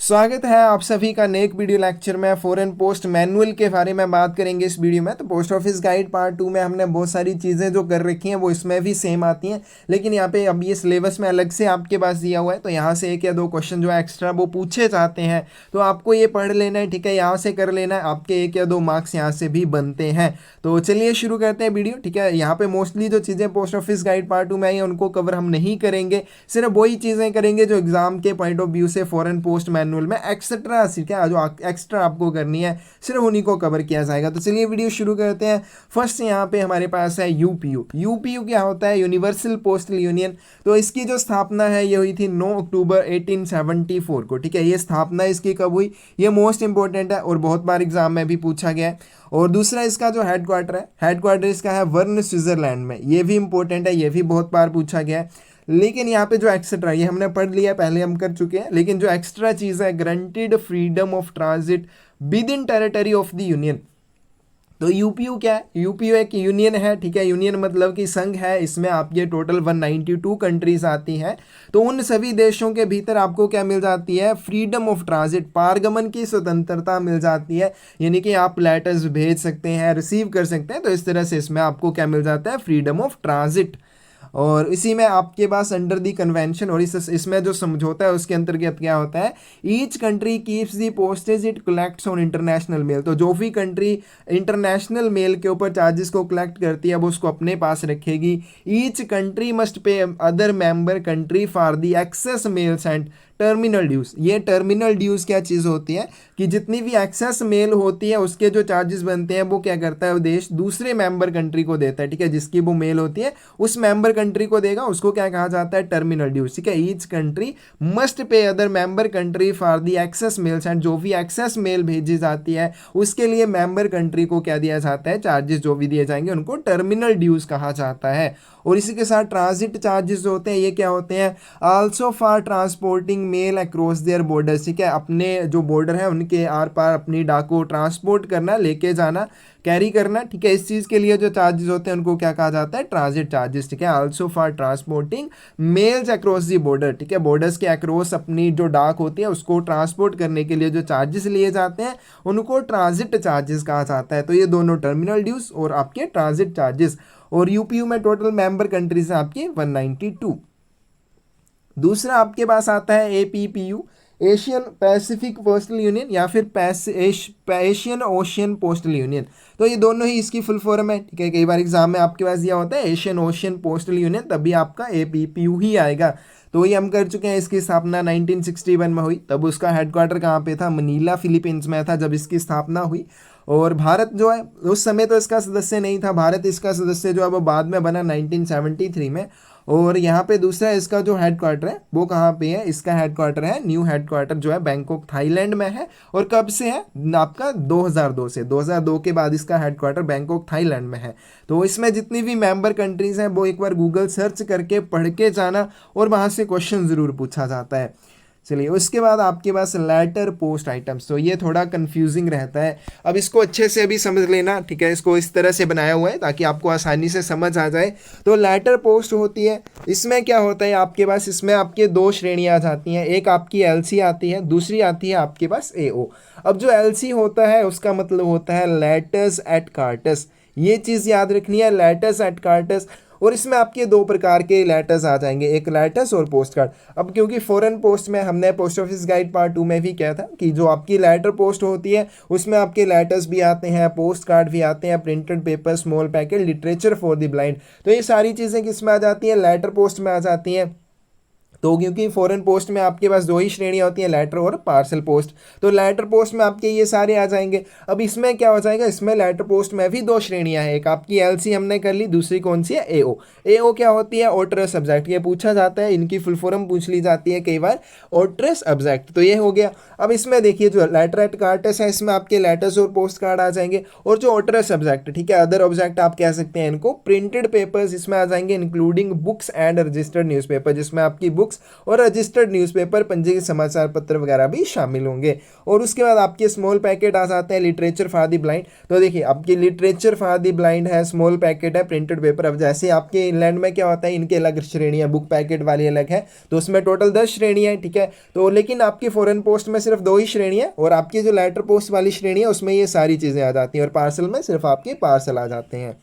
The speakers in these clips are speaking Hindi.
स्वागत है आप सभी का नए एक वीडियो लेक्चर में। फॉरेन पोस्ट मैनुअल के बारे में बात करेंगे इस वीडियो में। तो पोस्ट ऑफिस गाइड पार्ट 2 में हमने बहुत सारी चीज़ें जो कर रखी हैं वो इसमें भी सेम आती हैं, लेकिन यहाँ पे अब ये सिलेबस में अलग से आपके पास दिया हुआ है। तो यहाँ से एक या दो क्वेश्चन जो है एक्स्ट्रा वो पूछे जाते हैं, तो आपको ये पढ़ लेना है, ठीक है। यहाँ से कर लेना है, आपके एक या दो मार्क्स यहाँ से भी बनते हैं। तो चलिए शुरू करते हैं वीडियो, ठीक है। यहाँ पे मोस्टली जो चीज़ें पोस्ट ऑफिस गाइड पार्ट 2 में आई हैं उनको कवर हम नहीं करेंगे, सिर्फ वही चीज़ें करेंगे जो एग्जाम के पॉइंट ऑफ व्यू से फॉरेन पोस्ट मैनुअल में एक्सेट्रा ठीक है जो एक्स्ट्रा आपको करनी है सिर्फ उन्हीं को कवर किया जाएगा। तो चलिए वीडियो शुरू करते हैं। फर्स्ट यहाँ पे हमारे पास है यूपीयू। यूपीयू क्या होता है? Universal postal union. तो इसकी जो स्थापना है ये हुई थी 9 अक्टूबर 1874 को, ठीक है। ये स्थापना इसकी कब हुई, ये मोस्ट इंपॉर्टेंट है और बहुत बार एग्जाम में भी पूछा गया है। और दूसरा इसका जो हेडक्वार्टर है, हेडक्वार्टर इसका है वर्न स्विट्जरलैंड में। ये भी इंपॉर्टेंट है, ये भी बहुत बार पूछा गया है। लेकिन यहाँ पे जो एक्स्ट्रा, ये हमने पढ़ लिया पहले, हम कर चुके हैं, लेकिन जो एक्स्ट्रा चीज़ है granted freedom of transit with in territory of the union. तो यूपीयू क्या है? यूपीयू एक यूनियन है, ठीक है। यूनियन मतलब कि संघ है, इसमें आपके टोटल 192 कंट्रीज आती हैं। तो उन सभी देशों के भीतर आपको क्या मिल जाती है? फ्रीडम ऑफ ट्रांजिट, पारगमन की स्वतंत्रता मिल जाती है। यानी कि आप लेटर्स भेज सकते हैं, रिसीव कर सकते हैं। तो इस तरह से इसमें आपको क्या मिल जाता है? Freedom of transit. और इसी में आपके पास अंडर दी कन्वेंशन, और इसमें जो समझौता है उसके अंतर्गत क्या होता है? Each country keeps the postage it collects on international mail. तो जो भी कंट्री इंटरनेशनल मेल के ऊपर चार्जेस को कलेक्ट करती है वो उसको अपने पास रखेगी। Each country must pay other member country for the excess mail sent terminal dues. ये टर्मिनल ड्यूज क्या चीज़ होती है कि जितनी भी एक्सेस मेल होती है उसके जो चार्जेस बनते हैं वो क्या करता है देश दूसरे मेंबर कंट्री को देता है, ठीक है। जिसकी वो मेल होती है उस मेंबर कंट्री को देगा, उसको क्या कहा जाता है? टर्मिनल ड्यूज, ठीक है। Each country must pay other member country for the excess mail and जो भी एक्सेस मेल भेजी जाती है उसके लिए मेंबर कंट्री को क्या दिया जाता है? चार्जेस जो भी दिए जाएंगे उनको टर्मिनल ड्यूज कहा जाता है। और इसी के साथ ट्रांजिट चार्जेस जो होते हैं ये क्या होते हैं? Also for transporting mail across their border, ठीक है। अपने जो बॉर्डर है उनके आर पार अपनी डाक को ट्रांसपोर्ट करना, लेके जाना, कैरी करना, ठीक है। इस चीज़ के लिए जो चार्जेस होते हैं उनको क्या कहा जाता है? ट्रांजिट चार्जेस, ठीक है। Also for transporting mails across the border, ठीक है। बॉर्डर्स के अक्रॉस अपनी जो डाक होती है उसको ट्रांसपोर्ट करने के लिए जो चार्जेस लिए जाते हैं उनको ट्रांजिट चार्जेस कहा जाता है। तो ये दोनों टर्मिनल ड्यूज और आपके ट्रांजिट चार्जेस। और यूपीयू में टोटल मेंबर कंट्रीज हैं आपकी 192। दूसरा आपके पास आता है एपीपीयू, एशियन पैसिफिक पोस्टल यूनियन या फिर एशियन ओशियन पोस्टल यूनियन। तो ये दोनों ही इसकी फुल फॉर्म है, ठीक है। कई बार एग्जाम में आपके पास दिया होता है एशियन ओशियन पोस्टल यूनियन, तभी आपका एपीपीयू ही आएगा। तो ये हम कर चुके हैं। इसकी स्थापना 1961 में हुई। तब उसका हेडक्वार्टर कहाँ पे था? मनीला फिलीपींस में था जब इसकी स्थापना हुई। और भारत जो है उस समय तो इसका सदस्य नहीं था, भारत इसका सदस्य जो है वो बाद में बना 1973 में। और यहाँ पे दूसरा इसका जो हेडक्वार्टर है वो कहाँ पे है? इसका हेडक्वार्टर है, न्यू हेडक्वार्टर जो है बैंकॉक थाईलैंड में है। और कब से है? आपका 2002 से, 2002 के बाद इसका हेडक्वार्टर बैंकॉक थाईलैंड में है। तो इसमें जितनी भी मेंबर कंट्रीज हैं वो एक बार गूगल सर्च करके पढ़ के जाना, और वहाँ से क्वेश्चन ज़रूर पूछा जाता है। चलिए उसके बाद आपके पास लेटर पोस्ट आइटम्स। तो ये थोड़ा कंफ्यूजिंग रहता है, अब इसको अच्छे से अभी समझ लेना, ठीक है। इसको इस तरह से बनाया हुआ है ताकि आपको आसानी से समझ आ जाए। तो लेटर पोस्ट होती है, इसमें क्या होता है आपके पास? इसमें आपके दो श्रेणियाँ आ जाती हैं। एक आपकी एलसी आती है, दूसरी आती है आपके पास एओ। अब जो एलसी होता है उसका मतलब होता है लेटर्स एट कार्टस। ये चीज़ याद रखनी है, लेटर्स एट कार्टस। और इसमें आपके दो प्रकार के लेटर्स आ जाएंगे, एक लेटर्स और पोस्ट कार्ड। अब क्योंकि फॉरेन पोस्ट में हमने पोस्ट ऑफिस गाइड पार्ट 2 में भी किया था कि जो आपकी लेटर पोस्ट होती है उसमें आपके लेटर्स भी आते हैं, पोस्ट कार्ड भी आते हैं, printed paper, small packet, literature for the blind. तो ये सारी चीज़ें किस में आ जाती हैं? लेटर पोस्ट में आ जाती हैं। तो क्योंकि फॉरेन पोस्ट में आपके पास दो ही श्रेणियाँ होती हैं, लेटर और पार्सल पोस्ट। तो लेटर पोस्ट में आपके ये सारे आ जाएंगे। अब इसमें क्या हो जाएगा? इसमें लेटर पोस्ट में भी दो श्रेणियाँ हैं, एक आपकी एलसी हमने कर ली, दूसरी कौन सी है? एओ। एओ क्या होती है? ऑटरस सब्जेक्ट। ये पूछा जाता है, इनकी फुल फॉर्म पूछ ली जाती है कई बार, ऑटरस सब्जेक्ट। तो ये हो गया। अब इसमें देखिए जो लेटर एट कार्टस है इसमें आपके लेटर्स और पोस्ट कार्ड आ जाएंगे। और जो ऑटरस सब्जेक्ट, ठीक है, अदर ऑब्जेक्ट आप कह सकते हैं इनको, प्रिंटेड पेपर्स इसमें आ जाएंगे, including books and registered newspaper, जिसमें आपकी बुक्स नोट्स और रजिस्टर्ड न्यूज़पेपर, पंजीकृत समाचार पत्र वगैरह भी शामिल होंगे। और उसके बाद आपके स्मॉल पैकेट आ जाते हैं लिटरेचर फॉर द ब्लाइंड। तो देखिए आपकी लिटरेचर फॉर द ब्लाइंड है, स्मॉल पैकेट है, प्रिंटेड पेपर। अब जैसे आपके इंग्लैंड में क्या होता है, इनके अलग श्रेणियाँ, बुक पैकेट वाली अलग है, तो उसमें टोटल 10 श्रेणियाँ हैं, ठीक है। तो लेकिन आपकी फॉरेन पोस्ट में सिर्फ 2 ही श्रेणियाँ, और आपकी जो लेटर पोस्ट वाली श्रेणी है उसमें ये सारी चीज़ें आ जाती हैं, और पार्सल में सिर्फ आपके पार्सल आ जाते हैं।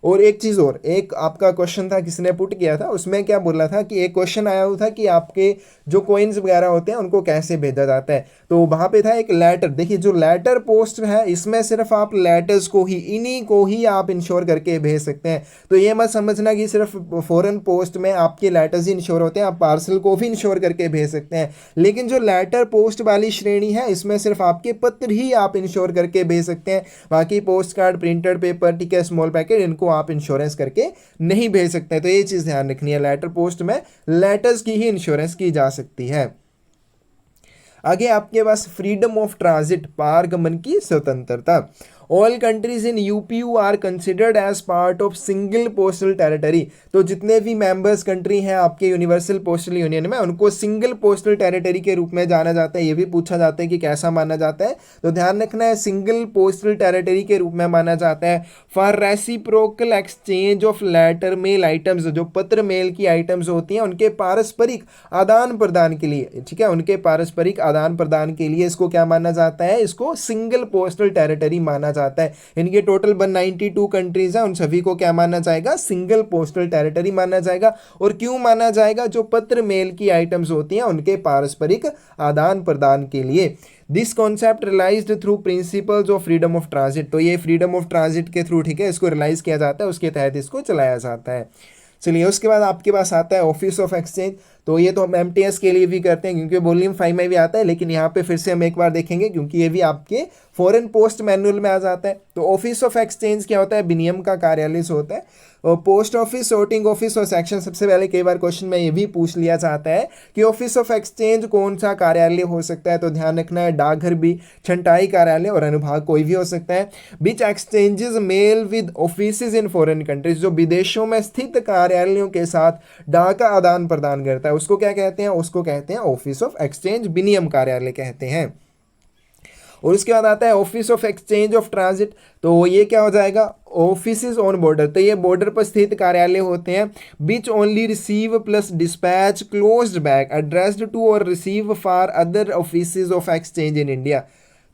और एक चीज़ और, एक आपका क्वेश्चन था किसने पुट किया था, उसमें क्या बोला था कि एक क्वेश्चन आया हुआ था कि आपके जो कॉइन्स वगैरह होते हैं उनको कैसे भेजा जाता है। तो वहाँ पे था एक लेटर। देखिए जो लेटर पोस्ट है इसमें सिर्फ आप लेटर्स को ही, इन्हीं को ही आप इंश्योर करके भेज सकते हैं। तो ये मत समझना कि सिर्फ फॉरेन पोस्ट में आपके लेटर्स ही इंश्योर होते हैं, आप पार्सल को भी इंश्योर करके भेज सकते हैं। लेकिन जो लेटर पोस्ट वाली श्रेणी है इसमें सिर्फ आपके पत्र ही आप इंश्योर करके भेज सकते हैं, बाकी पोस्ट कार्ड, प्रिंटेड पेपर, ठीक है, स्मॉल पैकेट, इनको आप इंश्योरेंस करके नहीं भेज सकते। तो ये चीज़ ध्यान रखनी है, लेटर पोस्ट में लेटर्स की ही इंश्योरेंस की जा सकती है। आगे आपके पास फ्रीडम ऑफ ट्रांजिट, पारगमन की स्वतंत्रता। All countries in UPU are considered as part of single postal territory. तो जितने भी मेंबर्स कंट्री हैं आपके यूनिवर्सल पोस्टल यूनियन में, उनको सिंगल पोस्टल टेरिटरी के रूप में जाना जाता है। ये भी पूछा जाता है कि कैसा माना जाता है, तो ध्यान रखना है सिंगल पोस्टल टेरिटरी के रूप में माना जाता है। For reciprocal exchange of letter mail items, जो पत्र मेल की आइटम्स होती हैं उनके पारस्परिक आदान प्रदान के लिए, ठीक है, उनके पारस्परिक आदान प्रदान के लिए इसको क्या माना जाता है, इसको सिंगल पोस्टल टेरिटरी माना जाता है। इनके टोटल 192 कंट्रीज हैं, उन सभी को क्या माना जाएगा, सिंगल पोस्टल टेरिटरी माना जाएगा। और क्यों माना जाएगा, जो पत्र मेल की आइटम्स होती हैं उनके पारस्परिक आदान प्रदान के लिए। This concept realised through principles of freedom of transit. तो ये फ्रीडम ऑफ ट्रांजिट के थ्रू, ठीक है, इसको रियलाइज किया जाता है, उसके तहत इसको चलाया जाता है। चलिए उसके बाद आपके पास आता है ऑफिस ऑफ एक्सचेंज। तो ये तो हम एमटीएस के लिए भी करते हैं क्योंकि वॉल्यूम 5 में भी आता है, लेकिन यहाँ पे फिर से हम एक बार देखेंगे क्योंकि ये भी आपके फॉरेन पोस्ट मैनुअल में आ जाता है। तो ऑफिस ऑफ एक्सचेंज क्या होता है, विनिमय का कार्यालय से होता है। और पोस्ट ऑफिस, सॉर्टिंग ऑफिस और सेक्शन, सबसे पहले कई बार क्वेश्चन में ये भी पूछ लिया जाता है कि ऑफिस ऑफ एक्सचेंज कौन सा कार्यालय हो सकता है। तो ध्यान रखना है डाकघर भी, छंटाई कार्यालय और अनुभाग कोई भी हो सकता है। Which exchanges mail with offices in foreign countries, जो विदेशों में स्थित कार्यालयों के साथ डाक का आदान प्रदान करता है उसको क्या कहते हैं, उसको कहते हैं ऑफिस ऑफ एक्सचेंज, विनिमय कार्यालय कहते हैं। और उसके बाद आता है office of exchange of transit. तो ये क्या हो जाएगा, ऑफिसेज ऑन बॉर्डर। तो ये बॉर्डर पर स्थित कार्यालय होते हैं। Which only receive plus dispatch closed bag addressed to और receive for other offices of exchange in India.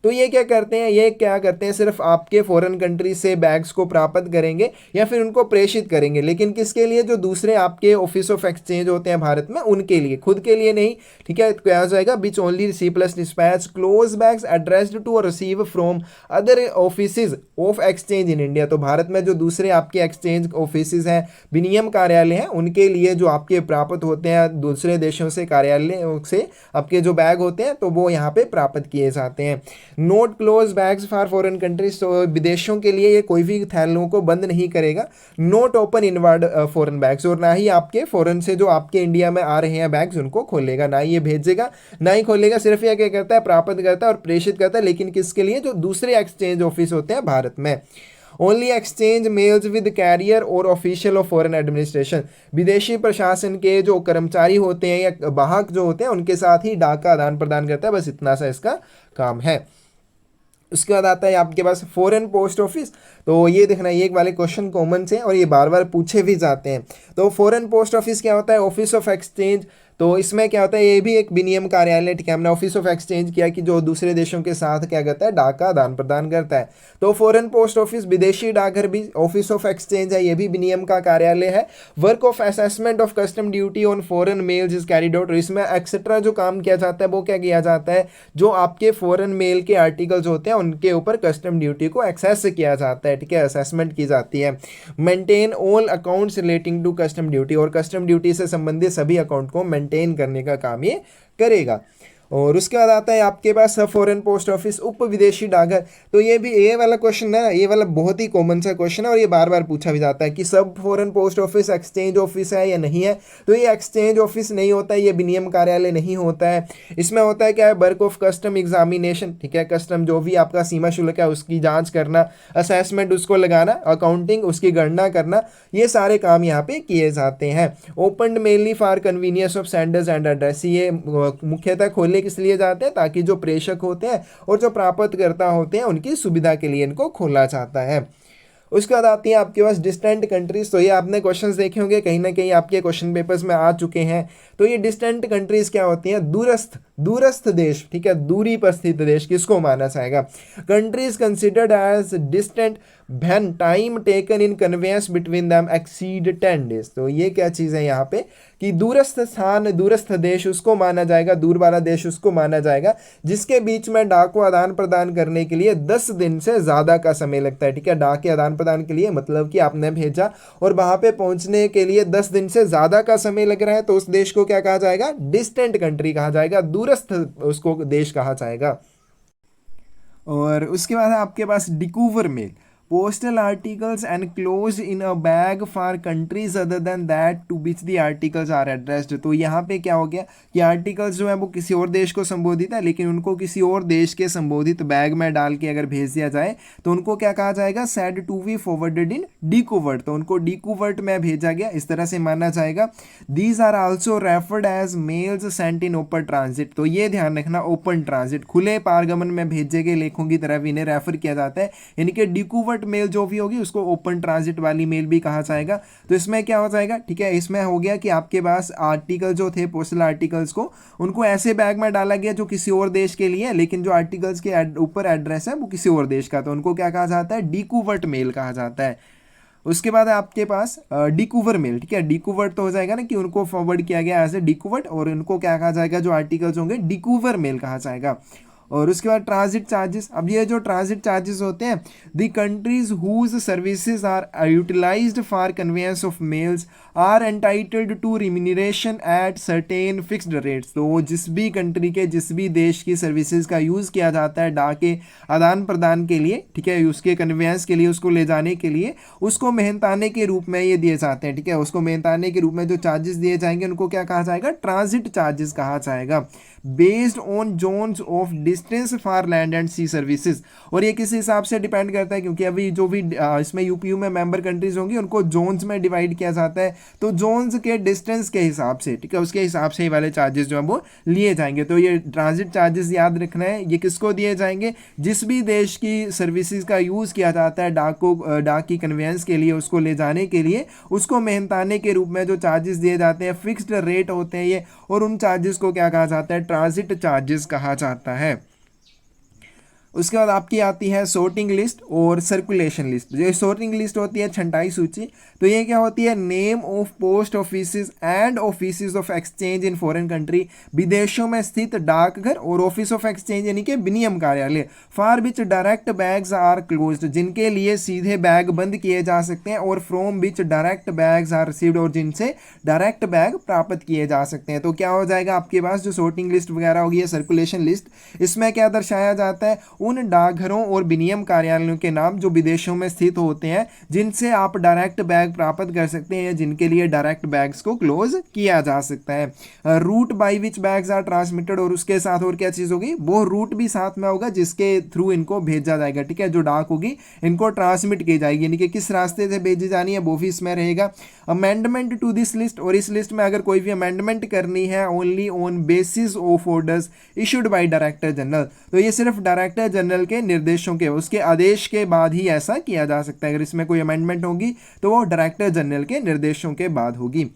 तो ये क्या करते हैं, ये क्या करते हैं, सिर्फ आपके फॉरेन कंट्री से बैग्स को प्राप्त करेंगे या फिर उनको प्रेषित करेंगे, लेकिन किसके लिए, जो दूसरे आपके ऑफिस ऑफ एक्सचेंज होते हैं भारत में उनके लिए, खुद के लिए नहीं, ठीक है। क्या हो जाएगा, which only receive plus dispatch close bags addressed to और receive from other offices of exchange in India. तो भारत में जो दूसरे आपके एक्सचेंज ऑफिसेज हैं, विनिमय कार्यालय हैं, उनके लिए जो आपके प्राप्त होते हैं दूसरे देशों से, कार्यालयों से आपके जो बैग होते हैं, तो वो यहाँ पे प्राप्त किए जाते हैं। Note close bags for foreign countries, तो विदेशों के लिए ये कोई भी थैलों को बंद नहीं करेगा। Note open inward foreign bags, और ना ही आपके फॉरेन से जो आपके इंडिया में आ रहे हैं बैग्स उनको खोलेगा, ना ही ये भेजेगा ना ही खोलेगा। सिर्फ ये क्या करता है, प्राप्त करता है और प्रेषित करता है, लेकिन किसके लिए, जो दूसरे एक्सचेंज ऑफिस होते हैं भारत में। Only exchange mails with carrier और ऑफिशियल ऑफ फॉरेन एडमिनिस्ट्रेशन, विदेशी प्रशासन के जो कर्मचारी होते हैं या वाहक जो होते हैं उनके साथ ही डाक का आदान प्रदान करता है। बस इतना सा इसका काम है। उसके बाद आता है आपके पास फॉरेन पोस्ट ऑफिस। तो ये देखना, ये एक वाले क्वेश्चन कॉमन से और ये बार बार पूछे भी जाते हैं। तो फॉरेन पोस्ट ऑफिस क्या होता है, ऑफिस ऑफ एक्सचेंज। तो इसमें क्या होता है, ये भी एक विनिमय कार्यालय, ठीक है। हमने ऑफिस ऑफ एक्सचेंज किया कि जो दूसरे देशों के साथ क्या करता है, डाक का आदान प्रदान करता है। तो फॉरेन पोस्ट ऑफिस, विदेशी डाकघर भी ऑफिस ऑफ एक्सचेंज है, ये भी विनिमय का कार्यालय है। Work of assessment of custom duty on foreign mails is carried out. इसमें एक्सेट्रा जो काम किया जाता है वो क्या किया जाता है, जो आपके फॉरेन मेल के आर्टिकल्स होते हैं उनके ऊपर कस्टम ड्यूटी को एक्सेस किया जाता है, ठीक है, असेसमेंट की जाती है। Maintain all accounts relating to custom duty, और कस्टम ड्यूटी से संबंधित सभी अकाउंट को मेंटेन करने का काम ये करेगा। और उसके बाद आता है आपके पास फॉरेन पोस्ट ऑफिस, उप विदेशी डाकघर। तो ये वाला क्वेश्चन है ना, ये वाला बहुत ही कॉमन सा क्वेश्चन है और ये बार बार पूछा भी जाता है कि सब foreign post office exchange office है या नहीं है। तो ये एक्सचेंज ऑफिस नहीं होता है, ये विनियम कार्यालय नहीं होता है। इसमें होता है क्या है, वर्क ऑफ कस्टम एग्जामिनेशन, ठीक है, कस्टम जो भी आपका सीमा शुल्क है उसकी जांच करना, असेसमेंट उसको लगाना, अकाउंटिंग उसकी गणना करना, ये सारे काम यहाँ पे किए जाते हैं। Open mainly for convenience of senders and address, ये मुख्यतः खोले किस लिए जाते हैं, ताकि जो प्रेषक होते हैं और जो प्राप्तकर्ता होते हैं उनकी सुविधा के लिए इनको खोला जाता है। उसके बाद आती है आपके पास डिस्टेंट कंट्रीज। तो ये आपने क्वेश्चंस देखे होंगे, कहीं ना कहीं आपके क्वेश्चन पेपर्स में आ चुके हैं। तो ये डिस्टेंट कंट्रीज क्या होती हैं, दूरस्थ दूरस्थ देश, ठीक है, दूरी पर स्थित देश किसको माना जाएगा। Countries considered as distant when time taken in conveyance between them exceed 10 days. तो ये क्या चीज़ है यहाँ पे कि दूरस्थ स्थान, दूरस्थ देश उसको माना जाएगा, दूर वाला देश उसको माना जाएगा जिसके बीच में डाक को आदान प्रदान करने के लिए 10 दिन से ज़्यादा का समय लगता है, ठीक है। डाक के आदान प्रदान के लिए मतलब कि आपने भेजा और वहाँ पे पहुँचने के लिए 10 दिन से ज़्यादा का समय लग रहा है, तो उस देश को क्या कहा जाएगा, डिस्टेंट कंट्री कहा जाएगा, दूरस्थ उसको देश कहा जाएगा। और उसके बाद है आपके पास डिकूवर mail, postal articles enclose in a bag for countries other than that to which the articles are addressed. तो यहाँ पे क्या हो गया कि आर्टिकल्स जो है वो किसी और देश को संबोधित है, लेकिन उनको किसी और देश के संबोधित बैग में डाल के अगर भेज दिया जाए तो उनको क्या कहा जाएगा, सेड टू बी फॉरवर्डेड इन डिकोवर्ट। तो उनको डिकोवर्ट में भेजा गया, इस तरह से माना जाएगा। These are also referred as mails sent in open transit. तो ये ध्यान रखना, ओपन ट्रांजिट खुले पारगमन में भेजे गए लेखों की तरह भी इन्हें रेफर किया जाता है। यानी कि डिकोवर्ट मेल जो भी होगी उसको ओपन ट्रांजिट वाली मेल भी कहा जाएगा। तो इसमें क्या हो जाएगा, ठीक है, इसमें हो गया कि आपके पास आर्टिकल जो थे पोस्टल आर्टिकल्स को उनको ऐसे बैग में डाला गया जो किसी और देश के लिए है, लेकिन जो आर्टिकल्स के ऊपर एड्रेस है वो किसी और देश का, तो उनको क्या कहा जाता है, डिकोवर्ट मेल कहा जाता है। उसके बाद आपके पास डिकूवर मेल, ठीक है, डिकूवर्ट तो हो जाएगा ना कि उनको फॉरवर्ड किया गया एज ए डिकूवर्ट, और उनको क्या कहा जाएगा, जो आर्टिकल्स होंगे डिकूवर मेल कहा जाएगा। और उसके बाद ट्रांजिट चार्जेस। अब ये जो ट्रांजिट चार्जेस होते हैं, the countries whose services are utilised for conveyance of mails are entitled to remuneration at certain fixed rates. तो जिस भी कंट्री के, जिस भी देश की सर्विसेज का यूज़ किया जाता है डाक के आदान प्रदान के लिए, ठीक है, उसके कन्वेंस के लिए, उसको ले जाने के लिए, उसको मेहनताने के रूप में ये दिए जाते हैं, ठीक है। उसको मेहनताने के रूप में जो चार्जेस दिए जाएंगे उनको क्या कहा जाएगा, ट्रांजिट चार्जेस कहा जाएगा, based on zones of distance for land and sea services. और ये किस हिसाब से डिपेंड करता है, क्योंकि अभी जो भी इसमें यूपीयू में मेंबर कंट्रीज होंगी उनको जोन्स में डिवाइड किया जाता है, तो जोन्स के डिस्टेंस के हिसाब से, ठीक है, उसके हिसाब से ही वाले चार्जेस जो है वो लिए जाएंगे। तो ये ट्रांजिट चार्जेस याद रखना है, ये किसको दिए जाएंगे, जिस भी देश की सर्विसेज का यूज़ किया जाता है डाक की कन्वेंस के लिए, उसको ले जाने के लिए, उसको मेहनताने के रूप में जो चार्जेस दिए जाते हैं, फिक्स्ड रेट होते हैं ये, और उन चार्जेस को क्या कहा जाता है, ट्रांजिट चार्जेस कहा जाता है। उसके बाद आपकी आती है सॉर्टिंग लिस्ट और सर्कुलेशन लिस्ट। जो सॉर्टिंग लिस्ट होती है, छंटाई सूची, तो ये क्या होती है, name of post offices and offices of exchange in foreign country, विदेशों में स्थित डाकघर और ऑफिस ऑफ एक्सचेंज यानी कि विनिमय कार्यालय, for which direct bags are closed, जिनके लिए सीधे बैग बंद किए जा सकते हैं, और from which direct bags are received, और जिनसे डायरेक्ट बैग प्राप्त किए जा सकते हैं। तो क्या हो जाएगा आपके पास, जो सॉर्टिंग लिस्ट वगैरह होगी, सर्कुलेशन लिस्ट, इसमें क्या दर्शाया जाता है, उन डाकघरों और विनिमय कार्यालयों के नाम जो विदेशों में स्थित होते हैं, जिनसे आप डायरेक्ट बैग प्राप्त कर सकते हैं, जिनके लिए डायरेक्ट बैग्स को क्लोज किया जा सकता है। Route by which bags are transmitted, और उसके साथ और क्या चीज़ होगी, वो रूट भी साथ में होगा जिसके थ्रू इनको भेजा जाएगा, ठीक है, जो डाक होगी इनको ट्रांसमिट की जाएगी, यानी कि किस रास्ते से भेजी जानी है वो भी इसमें रहेगा। अमेंडमेंट टू दिस लिस्ट, और इस लिस्ट में अगर कोई भी अमेंडमेंट करनी है only on basis of orders issued by director general, तो ये सिर्फ डायरेक्टर जनरल के निर्देशों के, उसके आदेश के बाद ही ऐसा किया जा सकता है। अगर इसमें कोई अमेंडमेंट होगी तो वो डायरेक्टर जनरल के निर्देशों के बाद होगी।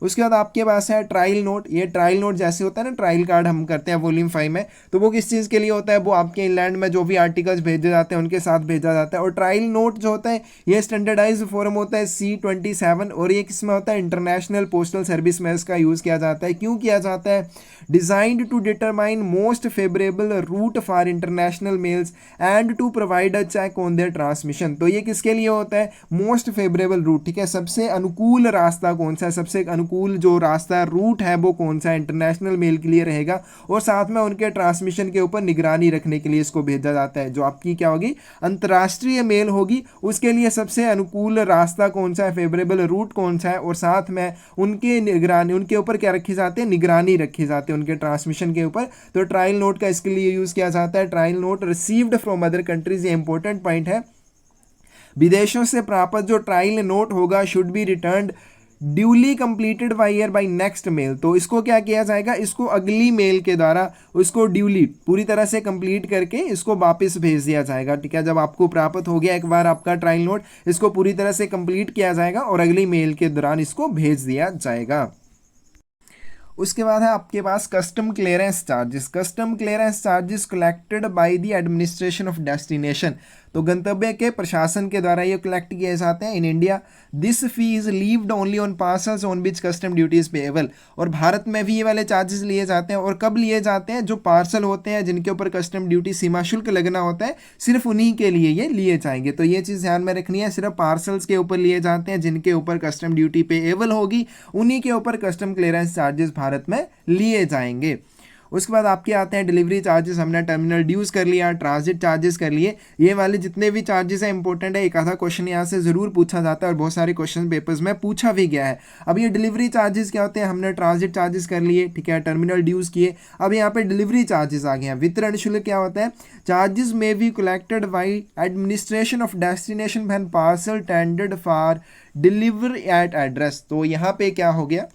उसके बाद आपके पास है ट्रायल नोट। ये ट्रायल नोट जैसे होता है ना, ट्रायल कार्ड हम करते हैं वॉल्यूम 5 में, तो वो किस चीज़ के लिए होता है, वो आपके इंग्लैंड में जो भी आर्टिकल्स भेजे जाते हैं उनके साथ भेजा जाता है। और ट्रायल नोट जो होता है ये स्टैंडर्डाइज फॉर्म होता है C27, और ये किसमें होता है, इंटरनेशनल पोस्टल सर्विस में इसका यूज़ किया जाता है। क्यों किया जाता है, designed to determine most favourable route for international mails and to provide a check on their transmission. तो ये किसके लिए होता है, मोस्ट फेवरेबल रूट, ठीक है, सबसे अनुकूल रास्ता कौन सा है, सबसे अनुकूल अनुकूल जो रास्ता रूट है वो कौन सा है, इंटरनेशनल मेल के लिए रहेगा, और साथ में उनके ट्रांसमिशन के ऊपर निगरानी रखने के लिए इसको भेजा जाता है। जो आपकी क्या होगी, अंतर्राष्ट्रीय मेल होगी, उसके लिए सबसे अनुकूल रास्ता कौन सा है, फेवरेबल रूट कौन सा है, और साथ में उनके निगरानी, उनके ऊपर क्या रखी जाती है, निगरानी रखी जाती है उनके ट्रांसमिशन के ऊपर। तो ट्रायल नोट का इसके लिए यूज़ किया जाता है। Trial note received from other countries, ये इंपॉर्टेंट पॉइंट है। विदेशों से प्राप्त जो ट्रायल नोट होगा should be returned duly completed by next mail. तो इसको क्या किया जाएगा, इसको अगली मेल के द्वारा उसको ड्यूली पूरी तरह से कंप्लीट करके इसको वापस भेज दिया जाएगा। ठीक है, जब आपको प्राप्त हो गया एक बार आपका ट्रायल नोट, इसको पूरी तरह से कंप्लीट किया जाएगा और अगली मेल के दौरान इसको भेज दिया जाएगा। उसके बाद है आपके पास custom clearance charges. Custom clearance charges collected by the administration of destination. तो गंतव्य के प्रशासन के द्वारा ये कलेक्ट किए जाते हैं in India. This fee is levied only on parcels on which custom duty is payable. और भारत में भी ये वाले चार्जेस लिए जाते हैं, और कब लिए जाते हैं, जो पार्सल होते हैं जिनके ऊपर कस्टम ड्यूटी सीमा शुल्क लगना होता है, सिर्फ उन्हीं के लिए ये लिए जाएंगे। तो ये चीज़ ध्यान में रखनी है, सिर्फ पार्सल्स के ऊपर लिए जाते हैं जिनके ऊपर कस्टम ड्यूटी पेएबल होगी, उन्हीं के ऊपर कस्टम क्लियरेंस चार्जेस भारत में लिए जाएंगे। उसके बाद आपके आते हैं डिलीवरी चार्जेस, हमने टर्मिनल ड्यूज़ कर लिया, ट्रांजिट चार्जेस कर लिए। ये वाले जितने भी चार्जेस हैं इंपॉर्टेंट है, एक आधा क्वेश्चन यहाँ से ज़रूर पूछा जाता है और बहुत सारे क्वेश्चन पेपर्स में पूछा भी गया है। अब ये डिलीवरी चार्जेस क्या होते हैं, हमने ट्रांजिट चार्जेस कर लिए, ठीक है, टर्मिनल ड्यूज़ किए। अब यहाँ पे डिलीवरी चार्जेस आ गए हैं। वितरण शुल्क क्या होता है, चार्जेस में be collected by administration of destination when parcel tendered for deliver eight address. तो यहाँ पे क्या हो गया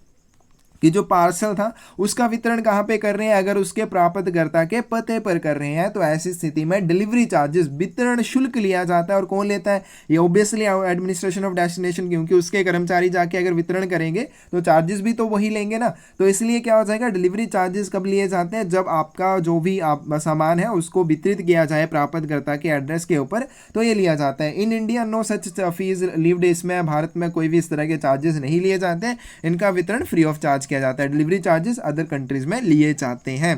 कि जो पार्सल था उसका वितरण कहाँ पे कर रहे हैं, अगर उसके प्राप्तकर्ता के पते पर कर रहे हैं तो ऐसी स्थिति में डिलीवरी चार्जेस, वितरण शुल्क लिया जाता है। और कौन लेता है, ये ऑब्वियसली एडमिनिस्ट्रेशन ऑफ डेस्टिनेशन, क्योंकि उसके कर्मचारी जाके अगर वितरण करेंगे तो चार्जेस भी तो वही लेंगे ना। तो इसलिए क्या हो जाएगा, डिलीवरी चार्जेस कब लिए जाते हैं, जब आपका जो भी सामान है उसको वितरित किया जाए प्राप्तकर्ता के एड्रेस के ऊपर, तो ये लिया जाता है। In India no such fees levied, इसमें भारत में कोई भी इस तरह के चार्जेस नहीं लिए जाते हैं, इनका वितरण फ्री ऑफ चार्ज किया जाता है। डिलीवरी चार्जेस अदर कंट्रीज में लिए जाते हैं।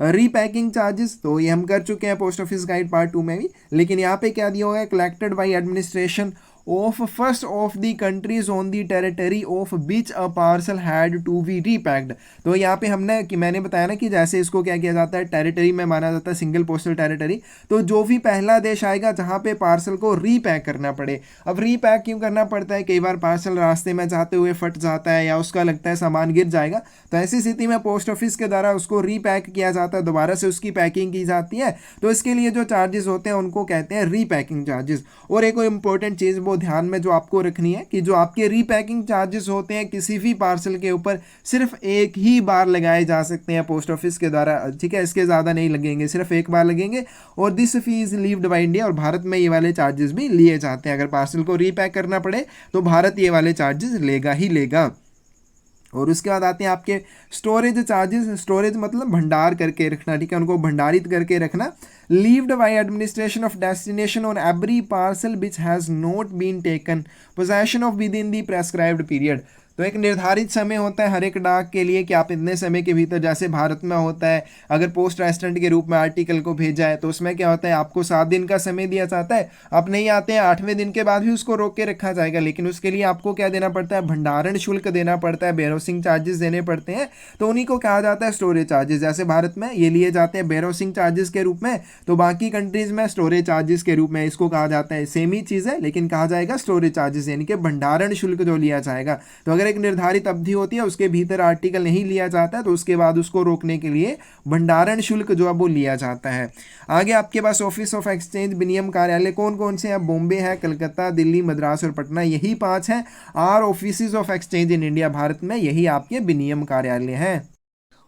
रीपैकिंग चार्जेस, तो ये हम कर चुके हैं पोस्ट ऑफिस गाइड पार्ट 2 में भी, लेकिन यहाँ पे क्या दिया हुआ है, collected by administration of first of the countries on the territory of which a parcel had to be repacked. तो यहाँ पे हमने कि मैंने बताया ना कि जैसे इसको क्या किया जाता है, टेरिटरी में माना जाता है सिंगल पोस्टल टेरिटरी। तो जो भी पहला देश आएगा जहाँ पे पार्सल को रीपैक करना पड़े। अब रीपैक क्यों करना पड़ता है, कई बार पार्सल रास्ते में जाते हुए फट जाता है या उसका लगता है सामान गिर जाएगा, तो ऐसी स्थिति में पोस्ट ऑफिस के द्वारा उसको रीपैक किया जाता है, दोबारा से उसकी पैकिंग की जाती है। तो इसके लिए जो चार्जेस होते हैं उनको कहते हैं रीपैकिंग चार्जेस। और एक और इंपॉर्टेंट चीज़ वो ध्यान में जो आपको रखनी है कि जो आपके रीपैकिंग चार्जेस होते हैं किसी भी पार्सल के ऊपर सिर्फ एक ही बार लगाए जा सकते हैं पोस्ट ऑफिस के द्वारा, ठीक है, इसके ज़्यादा नहीं लगेंगे, सिर्फ एक बार लगेंगे। और this fee is levied by India, और भारत में ये वाले चार्जेस भी लिए जाते हैं। अगर पार्सल को रीपैक करना पड़े तो भारत ये वाले चार्जेस लेगा ही लेगा। और उसके बाद आते हैं आपके स्टोरेज चार्जेस। स्टोरेज मतलब भंडार करके रखना, ठीक है, उनको भंडारित करके रखना। Levied by administration of destination on every parcel which has not been taken possession of within the prescribed period. तो एक निर्धारित समय होता है हर एक डाक के लिए कि आप इतने समय के भीतर, जैसे भारत में होता है अगर पोस्ट रेस्टोरेंट के रूप में आर्टिकल को भेजा है तो उसमें क्या होता है, आपको 7 दिन का समय दिया जाता है। आप नहीं आते हैं 8वें दिन के बाद भी उसको रोक के रखा जाएगा, लेकिन उसके लिए आपको क्या देना पड़ता है, भंडारण शुल्क देना पड़ता है, बेयरहाउसिंग चार्जेस देने पड़ते हैं। तो उन्हीं को कहा जाता है स्टोरेज चार्जेस। जैसे भारत में ये लिए जाते हैं बेयरहाउसिंग चार्जेस के रूप में, तो बाकी कंट्रीज में स्टोरेज चार्जेस के रूप में इसको कहा जाता है। सेम ही चीज़ है लेकिन कहा जाएगा स्टोरेज चार्जेस, यानी कि भंडारण शुल्क जो लिया जाएगा। तो अगर एक निर्धारित होती है उसके भीतर आर्टिकल नहीं लिया जाता है तो उसके बाद उसको रोकने के लिए भंडारण शुल्क जो है वो लिया जाता है। आगे आपके पास ऑफिस ऑफ एक्सचेंज विनिमय कार्यालय कौन कौन से हैं, बॉम्बे है, कलकत्ता, दिल्ली, मद्रास और पटना, यही 5 हैं। Are offices of exchange in India, Bharat में यही आपके विनिमय कार्यालय हैं।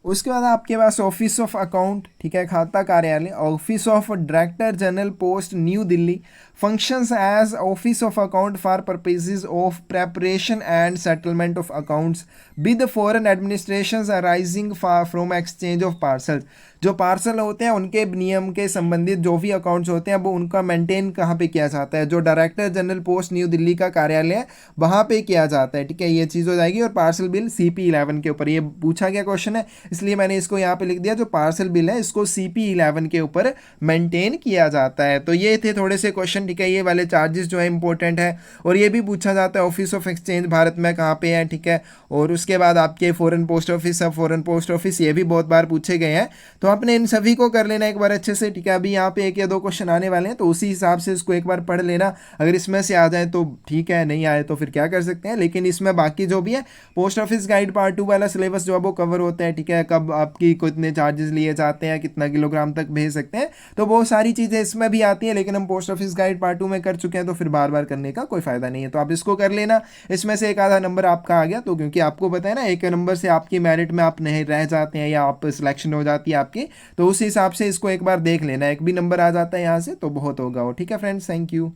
उसके बाद आपके पास ऑफिस ऑफ अकाउंट, ठीक है, खाता कार्यालय, office of director general post new Delhi, functions as office of account for purposes of preparation and settlement of accounts with foreign administrations arising from exchange of parcels। जो पार्सल होते हैं उनके नियम के संबंधित जो भी अकाउंट्स होते हैं वो उनका मेंटेन कहाँ पे किया जाता है, जो director general post new Delhi का कार्यालय है वहाँ पे किया जाता है। ठीक है, ये चीज़ हो जाएगी। और पार्सल बिल CP11 के ऊपर ये पूछा गया क्वेश्चन है, इसलिए मैंने इसको यहाँ पे लिख दिया, जो पार्सल बिल है इसको CP11 के ऊपर मेंटेन किया जाता है। तो ये थे थोड़े से क्वेश्चन। ठीक है, ये वाले चार्जेस जो है इंपॉर्टेंट है। और ये भी पूछा जाता है ऑफिस ऑफ एक्सचेंज भारत में कहाँ पे है। ठीक है, और उसके बाद आपके फॉरेन पोस्ट ऑफिस, सब फॉरेन पोस्ट ऑफिस, ये भी बहुत बार पूछे गए हैं। तो आपने इन सभी को कर लेना एक बार अच्छे से। ठीक है, अभी यहाँ पे 1 या 2 क्वेश्चन आने वाले हैं, तो उसी हिसाब से इसको एक बार पढ़ लेना। अगर इसमें से आ जाए तो ठीक है, नहीं आए तो फिर क्या कर सकते हैं। लेकिन इसमें बाकी जो भी है पोस्ट ऑफिस गाइड पार्ट 2 वाला सिलेबस जो है वो कवर होता है। ठीक है, कब आपकी कितने चार्जेस लिए जाते हैं, कितना किलोग्राम तक भेज सकते हैं, तो बहुत सारी चीज़ें इसमें भी आती हैं। लेकिन हम पोस्ट ऑफिस गाइड पार्ट 2 में कर चुके हैं, तो फिर बार बार करने का कोई फायदा नहीं है। तो आप इसको कर लेना। इसमें से एक आधा नंबर आपका आ गया तो, क्योंकि आपको पता है ना, एक नंबर से आपकी मेरिट में आप नहीं रह जाते हैं या आप सिलेक्शन हो जाती है आपकी, तो उस हिसाब से इसको एक बार देख लेना। एक भी नंबर आ जाता है यहाँ से तो बहुत होगा वो। ठीक है फ्रेंड्स, थैंक यू।